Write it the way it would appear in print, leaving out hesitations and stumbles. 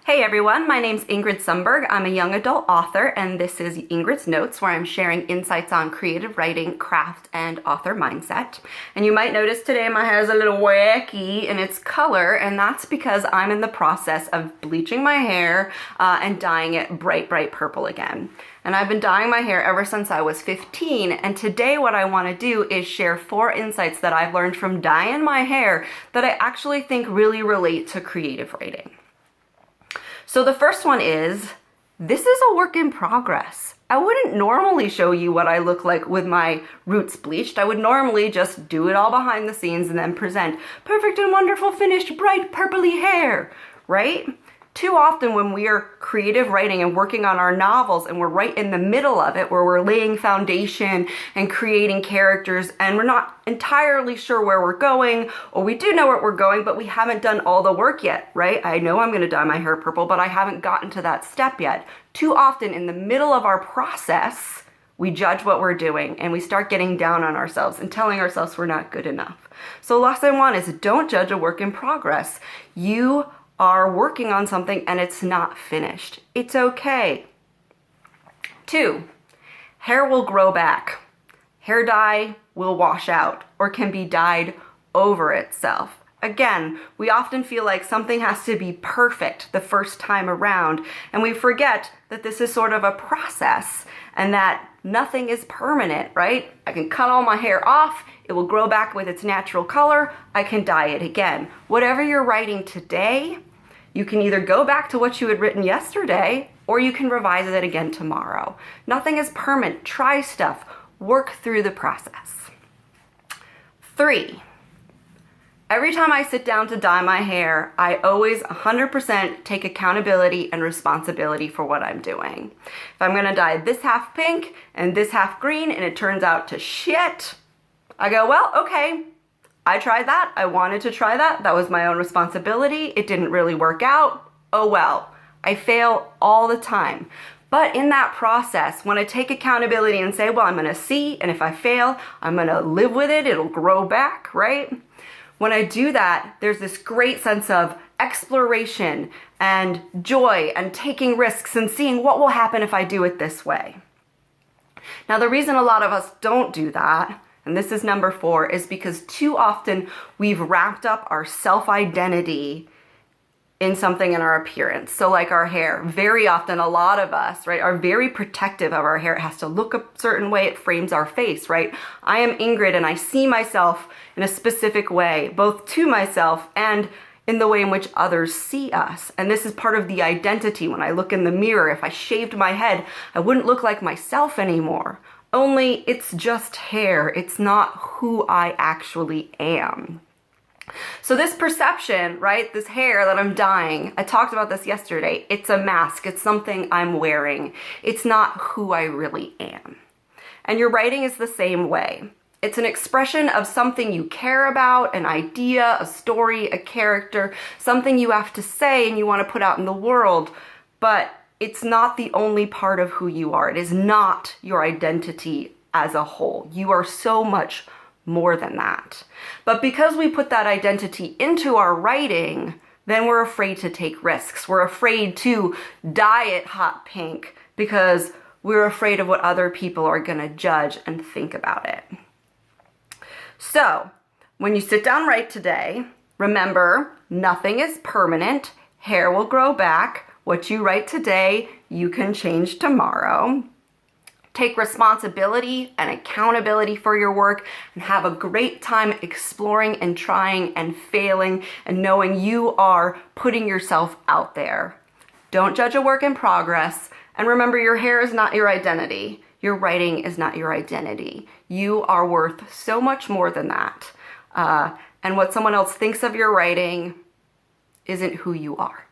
Hey everyone, my name's Ingrid Sundberg. I'm a young adult author, and this is Ingrid's Notes, where I'm sharing insights on creative writing, craft, and author mindset. And you might notice today my hair is a little wacky in its color, and that's because I'm in the process of bleaching my hair and dyeing it bright, bright purple again. And I've been dyeing my hair ever since I was 15, and today what I want to do is share 4 insights that I've learned from dyeing my hair that I actually think really relate to creative writing. So the first one is, this is a work in progress. I wouldn't normally show you what I look like with my roots bleached. I would normally just do it all behind the scenes and then present perfect and wonderful finished bright purpley hair, right? Too often when we are creative writing and working on our novels and we're right in the middle of it, where we're laying foundation and creating characters and we're not entirely sure where we're going, or we do know where we're going, but we haven't done all the work yet, right? I know I'm gonna dye my hair purple, but I haven't gotten to that step yet. Too often in the middle of our process, we judge what we're doing and we start getting down on ourselves and telling ourselves we're not good enough. So lesson 1 is, don't judge a work in progress. You are working on something and it's not finished. It's okay. 2, hair will grow back. Hair dye will wash out or can be dyed over itself. Again, we often feel like something has to be perfect the first time around, and we forget that this is sort of a process and that nothing is permanent, right? I can cut all my hair off, it will grow back with its natural color, I can dye it again. Whatever you're writing today, you can either go back to what you had written yesterday, or you can revise it again tomorrow. Nothing is permanent. Try stuff. Work through the process. 3, every time I sit down to dye my hair, I always 100% take accountability and responsibility for what I'm doing. If I'm gonna dye this half pink and this half green and it turns out to shit, I go, well, okay, I tried that, I wanted to try that, that was my own responsibility, it didn't really work out, oh well. I fail all the time. But in that process, when I take accountability and say, well, I'm gonna see, and if I fail, I'm gonna live with it, it'll grow back, right? When I do that, there's this great sense of exploration and joy and taking risks and seeing what will happen if I do it this way. Now, the reason a lot of us don't do that, and this is number 4, is because too often we've wrapped up our self-identity in something in our appearance. So like our hair, very often a lot of us, right, are very protective of our hair. It has to look a certain way, it frames our face, right? I am Ingrid and I see myself in a specific way, both to myself and in the way in which others see us. And this is part of the identity. When I look in the mirror, if I shaved my head, I wouldn't look like myself anymore. Only it's just hair. It's not who I actually am. So this perception, right, this hair that I'm dyeing, I talked about this yesterday, it's a mask, it's something I'm wearing. It's not who I really am. And your writing is the same way. It's an expression of something you care about, an idea, a story, a character, something you have to say and you want to put out in the world, but it's not the only part of who you are. It is not your identity as a whole. You are so much more than that. But because we put that identity into our writing, then we're afraid to take risks. We're afraid to dye it hot pink because we're afraid of what other people are gonna judge and think about it. So, when you sit down right today, remember, nothing is permanent. Hair will grow back. What you write today, you can change tomorrow. Take responsibility and accountability for your work and have a great time exploring and trying and failing and knowing you are putting yourself out there. Don't judge a work in progress. And remember, your hair is not your identity. Your writing is not your identity. You are worth so much more than that. And what someone else thinks of your writing isn't who you are.